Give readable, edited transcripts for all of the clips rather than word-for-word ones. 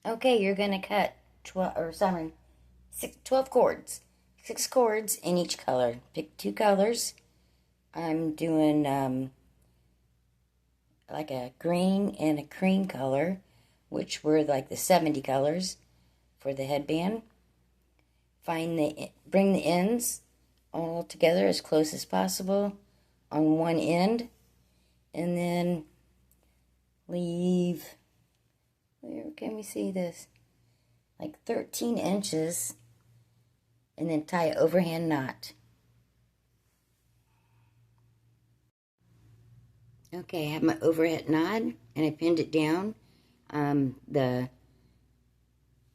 Okay, you're going to cut 12 cords. 6 cords in each color. Pick 2 colors. I'm doing like a green and a cream color, which were like the 70 colors for the headband. Bring the ends all together as close as possible on one end, and then leave, where can we see this, like 13 inches, and then tie an overhand knot. Okay, I have my overhand knot, and I pinned it down. The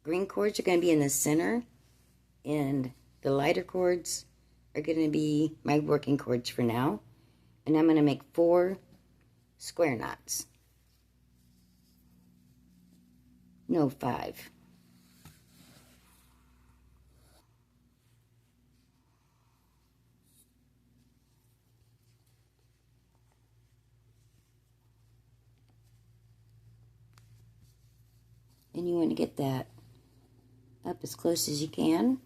green cords are going to be in the center, and the lighter cords are going to be my working cords for now. And I'm going to make 4 square knots. No, 5. And you want to get that up as close as you can.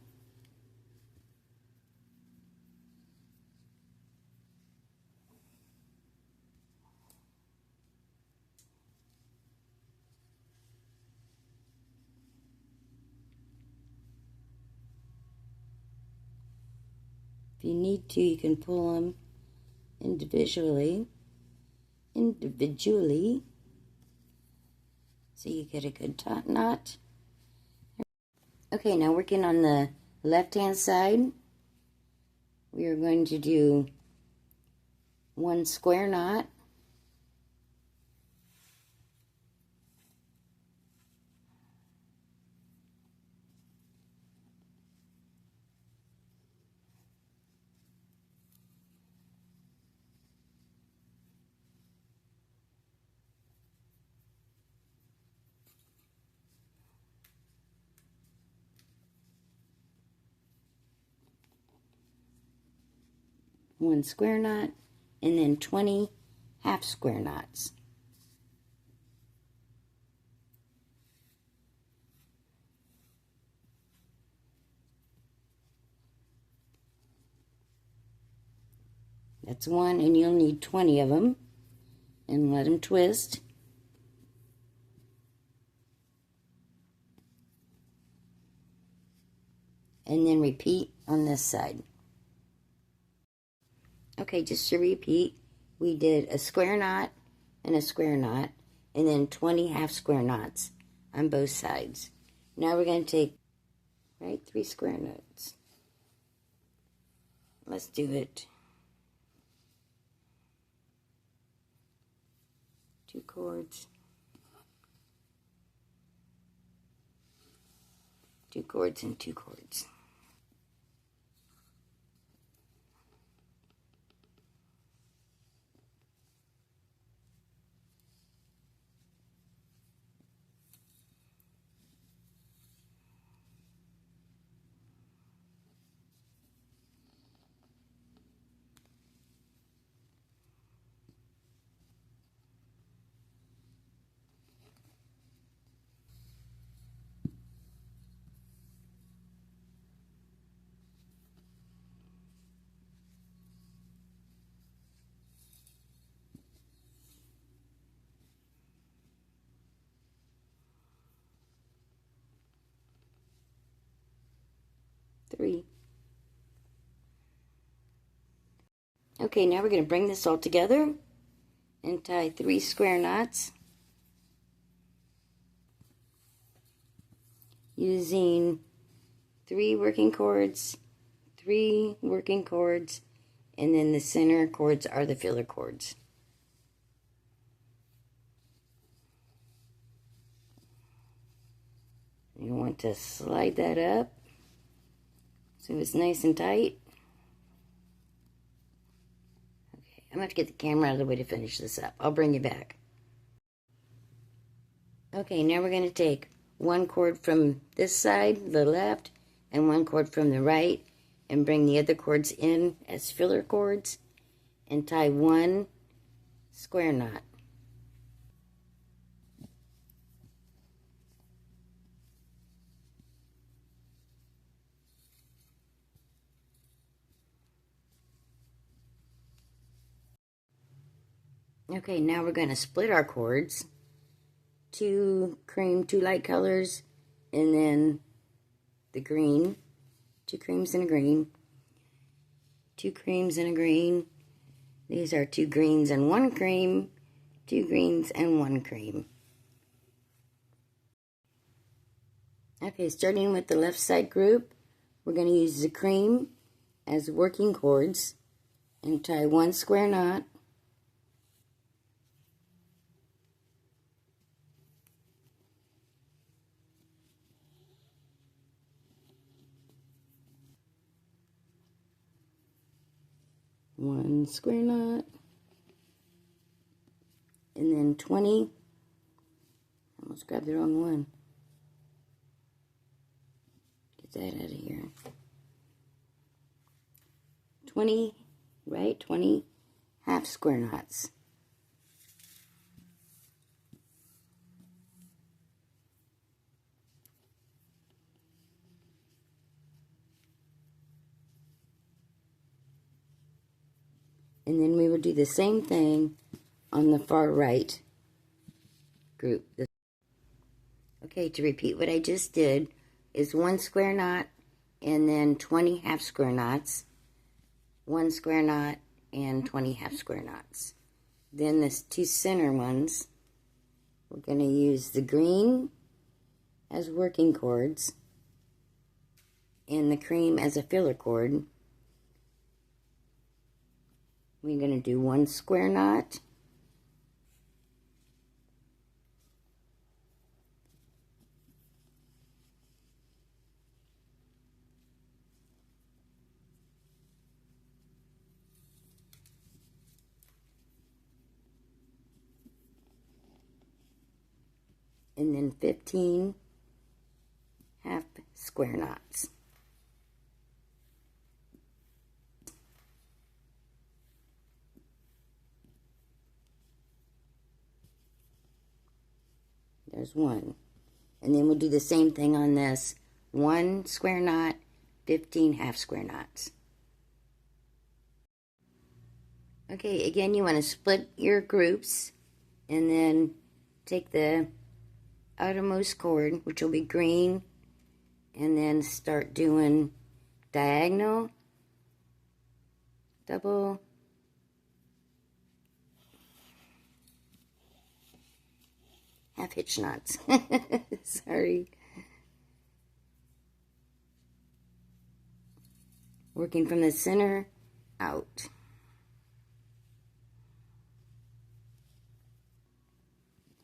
If you need to, you can pull them individually, so you get a good top knot. Okay, now working on the left-hand side, we are going to do 1 square knot, one square knot, and then 20 half square knots. That's 1, and you'll need 20 of them, and let them twist. And then repeat on this side. Okay, just to repeat, we did a square knot and a square knot, and then 20 half square knots on both sides. Now we're going to take, 3 square knots. Let's do it. 2 cords. 2 cords and 2 cords. Three. Okay, now we're going to bring this all together and tie 3 square knots using 3 working cords, 3 working cords, and then the center cords are the filler cords. You want to slide that up so it's nice and tight. Okay, I'm going to have to get the camera out of the way to finish this up. I'll bring you back. Okay, now we're going to take 1 cord from this side, the left, and 1 cord from the right, and bring the other cords in as filler cords and tie 1 square knot. Okay, now we're going to split our cords. 2 cream, 2 light colors, and then the green. 2 creams and a green. 2 creams and a green. These are 2 greens and 1 cream. 2 greens and 1 cream. Okay, starting with the left side group, we're going to use the cream as working cords and tie 1 square knot. One square knot, and then 20. I almost grabbed the wrong one. Get that out of here. 20, right? 20 half square knots. And then we will do the same thing on the far right group. Okay, to repeat what I just did is 1 square knot and then 20 half square knots, 1 square knot and 20 half square knots. Then the 2 center ones, we're going to use the green as working cords and the cream as a filler cord. We're going to do 1 square knot, and then 15 half square knots. There's 1. And then we'll do the same thing on this. 1 square knot, 15 half square knots. Okay, again, you want to split your groups and then take the outermost cord, which will be green, and then start doing diagonal, double, half hitch knots. Sorry. Working from the center out.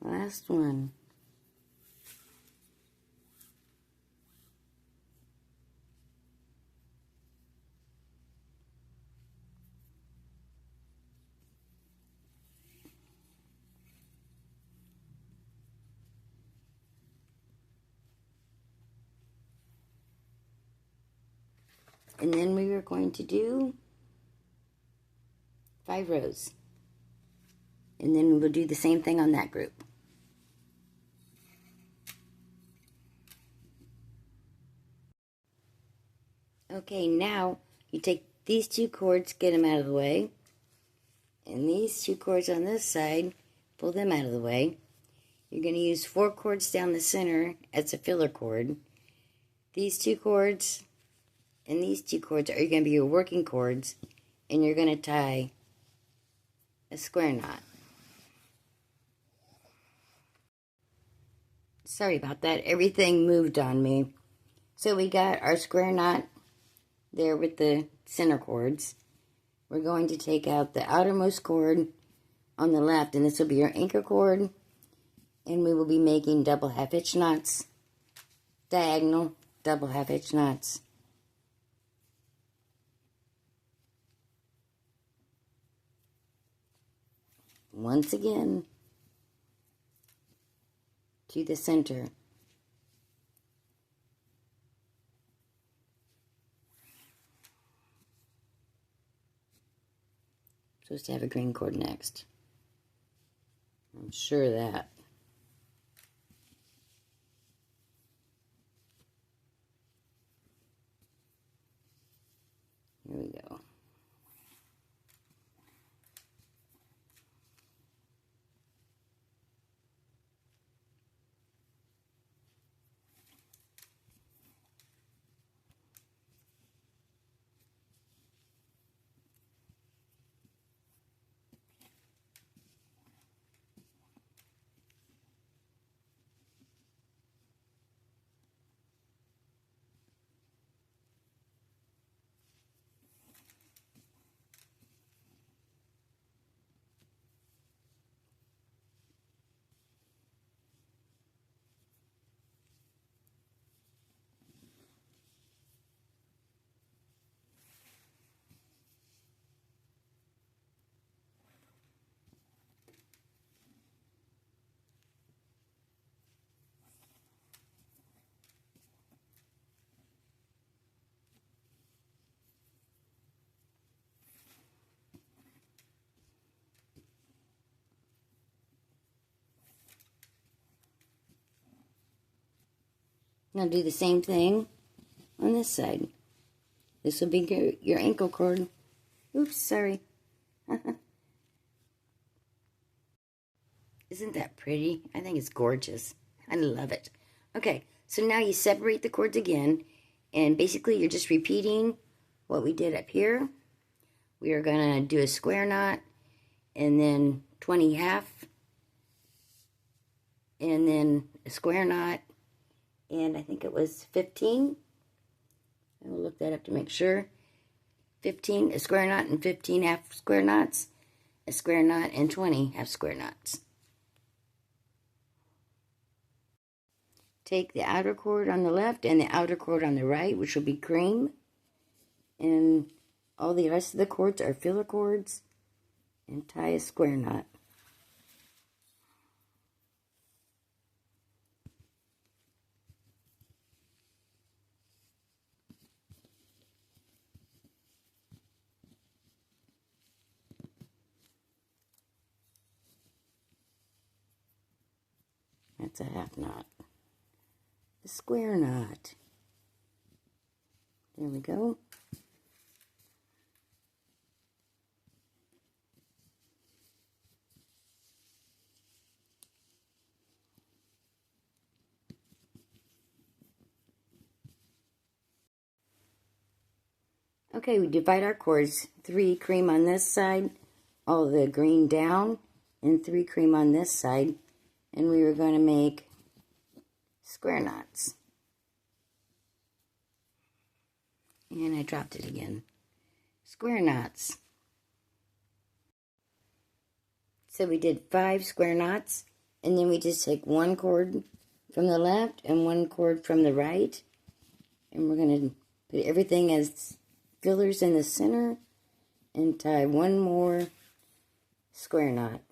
Last one. And then we are going to do 5 rows. And then we'll do the same thing on that group. Okay, now you take these 2 cords, get them out of the way. And these 2 cords on this side, pull them out of the way. You're going to use 4 cords down the center as a filler cord. These 2 cords and these 2 cords are going to be your working cords, and you're going to tie a square knot. Sorry about that, everything moved on me. So we got our square knot there with the center cords. We're going to take out the outermost cord on the left, and this will be your anchor cord, and we will be making double half hitch knots, diagonal double half hitch knots. Once again to the center. Supposed to have a green cord next. I'm sure of that. Here we go. Now do the same thing on this side. This will be your ankle cord. Oops, sorry. Isn't that pretty? I think it's gorgeous. I love it. Okay, so now you separate the cords again, and basically you're just repeating what we did up here. We are going to do a square knot, and then 20 half, and then a square knot, and I think it was 15. I will look that up to make sure. 15, a square knot, and 15 half square knots, a square knot, and 20 half square knots. Take the outer cord on the left and the outer cord on the right, which will be cream, and all the rest of the cords are filler cords, and tie a square knot. That's a half knot. The square knot. There we go. Okay, we divide our cords. 3 cream on this side, all the green down, and 3 cream on this side. And we were going to make square knots. And I dropped it again. Square knots. So we did 5 square knots, and then we just take 1 cord from the left and 1 cord from the right. And we're going to put everything as fillers in the center and tie 1 more square knot.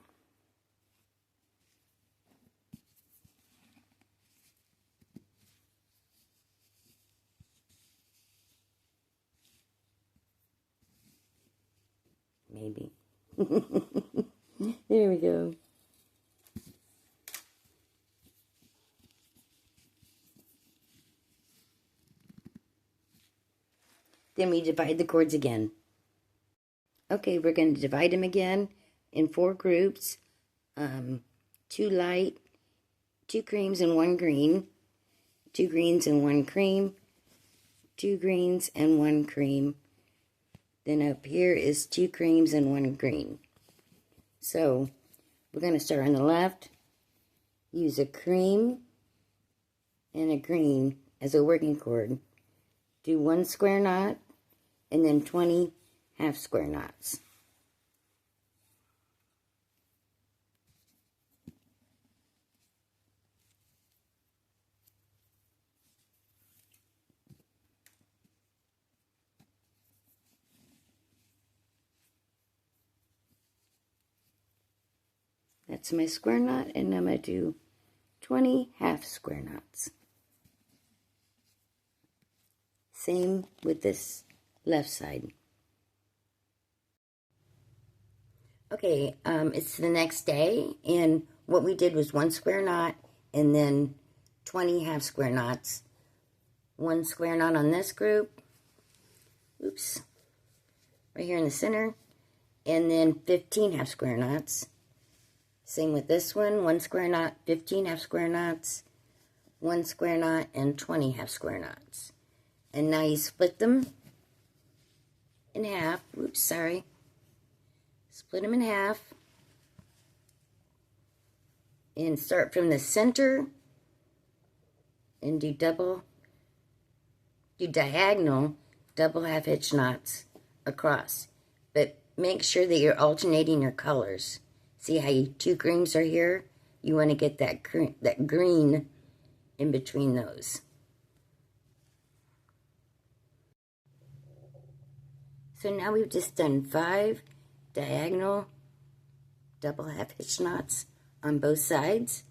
Maybe. There we go. Then we divide the cords again. Okay, we're going to divide them again in 4 groups. 2 light, 2 creams and 1 green, 2 greens and 1 cream, 2 greens and 1 cream. Then up here is 2 creams and 1 green. So we're going to start on the left, use a cream and a green as a working cord. Do 1 square knot and then 20 half square knots. That's my square knot, and I'm going to do 20 half square knots. Same with this left side. Okay, it's the next day, and what we did was 1 square knot and then 20 half square knots. 1 square knot on this group, oops, right here in the center, and then 15 half square knots. Same with this one, 1 square knot, 15 half square knots, 1 square knot, and 20 half square knots. And now you split them in half. Oops, sorry. Split them in half. And start from the center and do diagonal double half hitch knots across. But make sure that you're alternating your colors. See how 2 creams are here? You want to get that green in between those. So now we've just done 5 diagonal double half hitch knots on both sides.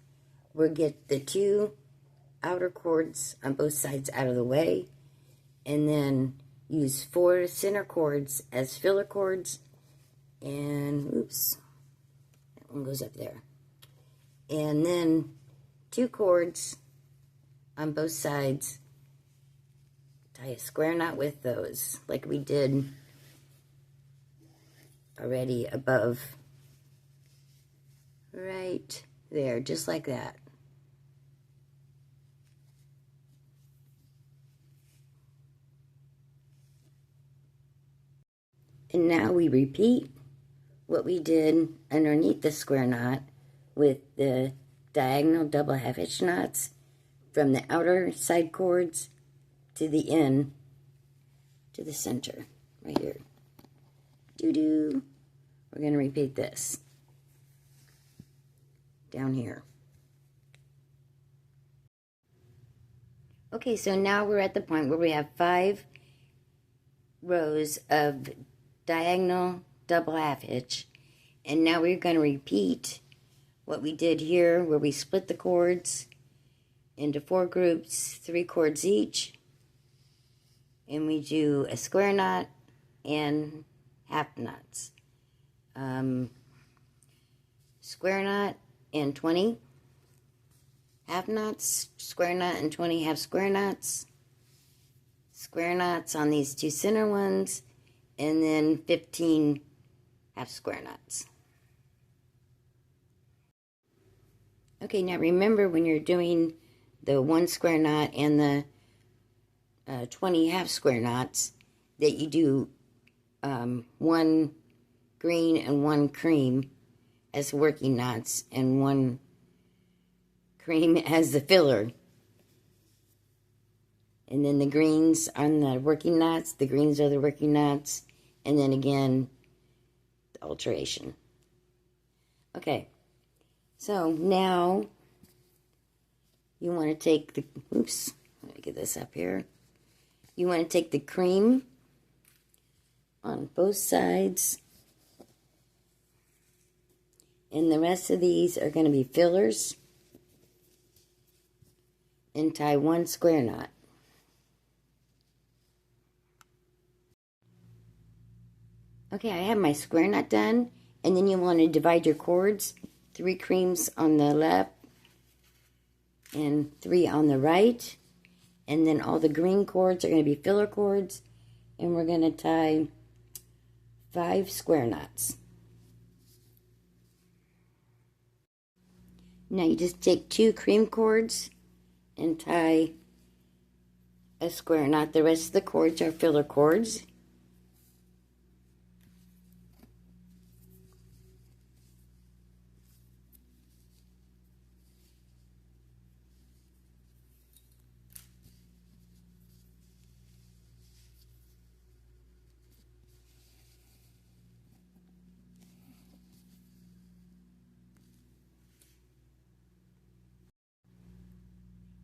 We'll get the 2 outer cords on both sides out of the way, and then use 4 center cords as filler cords, and oops, that one goes up there. And then 2 cords on both sides. Tie a square knot with those, like we did already above. Right there, just like that. And now we repeat what we did underneath the square knot with the diagonal double half hitch knots from the outer side cords to the end, to the center, right here. Doo-doo. We're going to repeat this down here. Okay, so now we're at the point where we have 5 rows of diagonal double half hitch, and now we're going to repeat what we did here, where we split the cords into 4 groups, 3 cords each, and we do a square knot and half knots. Square knot and 20 half knots, square knot and 20 half square knots, square knots on these 2 center ones, and then 15 half square knots. Okay, now remember when you're doing the 1 square knot and the 20 half square knots that you do 1 green and 1 cream as working knots and 1 cream as the filler. And then the greens on the working knots, the greens are the working knots, and then again, the alteration. Okay, so now you want to take the, oops, let me get this up here. You want to take the cream on both sides, and the rest of these are going to be fillers, and tie 1 square knot. Okay, I have my square knot done, and then you want to divide your cords, 3 creams on the left and 3 on the right, and then all the green cords are going to be filler cords, and we're going to tie 5 square knots. Now you just take 2 cream cords and tie a square knot. The rest of the cords are filler cords.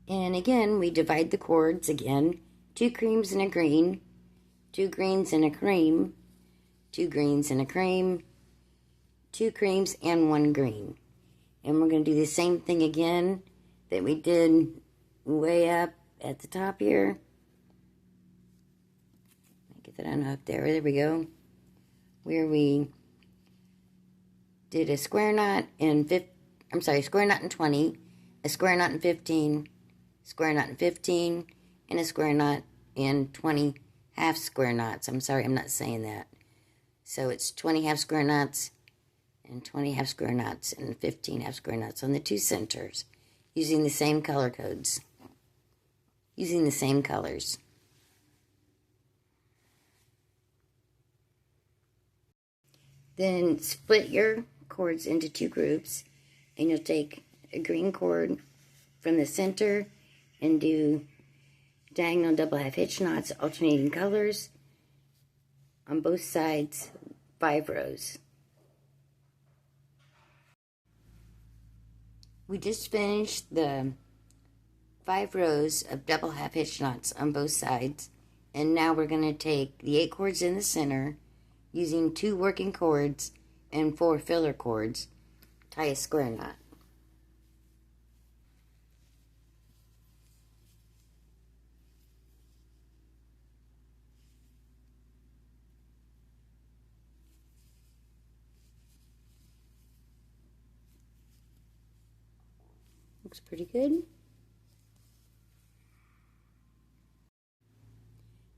And again, we divide the cords again. 2 creams and a green, 2 greens and a cream, 2 greens and a cream, 2 creams and 1 green. And we're going to do the same thing again that we did way up at the top here. Get that on up there. There we go. Where we did a square knot in square knot in 20, a square knot in 15, square knot in 15, and a square knot in 20 half square knots. I'm sorry, I'm not saying that. So it's 20 half square knots and 20 half square knots and 15 half square knots on the 2 centers using the same color codes, using the same colors. Then split your cords into 2 groups, and you'll take a green cord from the center and do diagonal double half hitch knots, alternating colors on both sides, 5 rows. We just finished the 5 rows of double half hitch knots on both sides, and now we're going to take the 8 cords in the center, using 2 working cords and 4 filler cords, tie a square knot. Looks pretty good.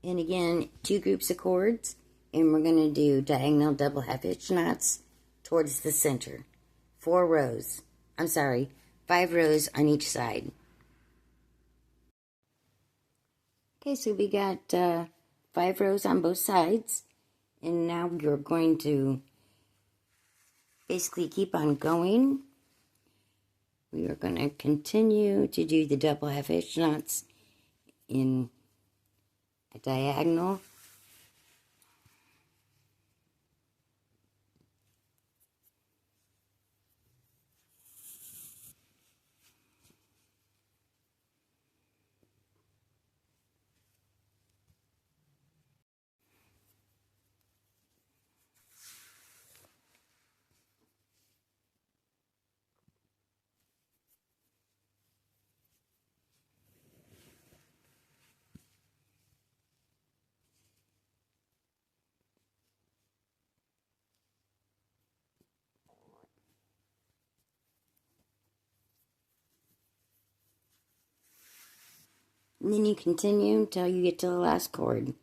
And again, 2 groups of cords, and we're going to do diagonal double half hitch knots towards the center. 4 rows. I'm sorry, 5 rows on each side. Okay, so we got 5 rows on both sides, and now we're going to basically keep on going. We are going to continue to do the double half hitch knots in a diagonal. And then you continue until you get to the last cord.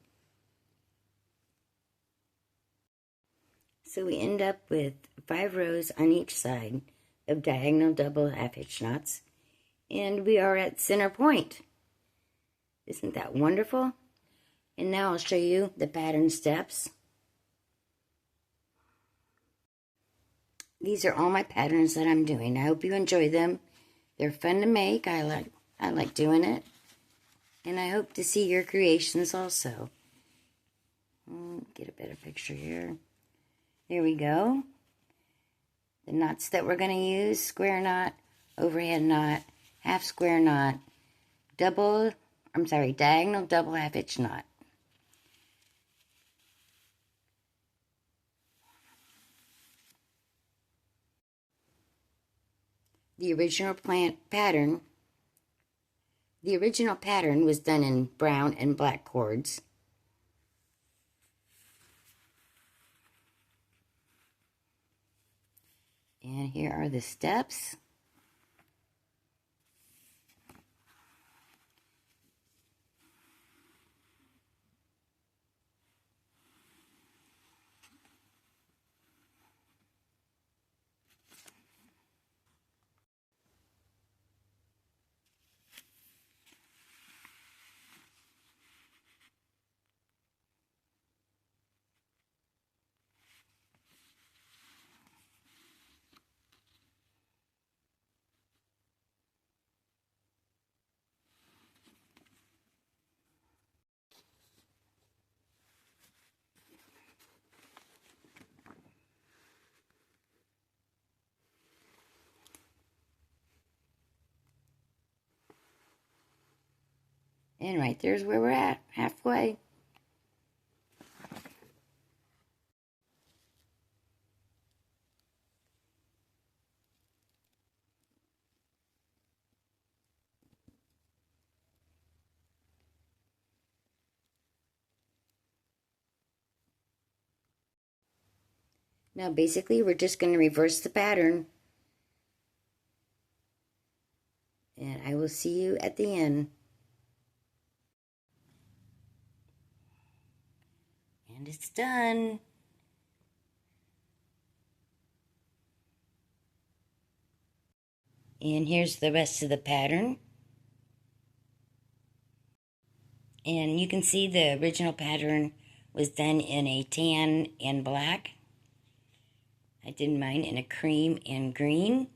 So we end up with 5 rows on each side of diagonal double half hitch knots, and we are at center point. Isn't that wonderful? And now I'll show you the pattern steps. These are all my patterns that I'm doing. I hope you enjoy them. They're fun to make. I like doing it. And I hope to see your creations also. Get a better picture here. There we go. The knots that we're going to use: square knot, overhand knot, half square knot, diagonal double half hitch knot. The original pattern was done in brown and black cords. And here are the steps. And right there's where we're at, halfway. Now basically we're just going to reverse the pattern. And I will see you at the end. And it's done. And here's the rest of the pattern. And you can see the original pattern was done in a tan and black. I did mine in a cream and green.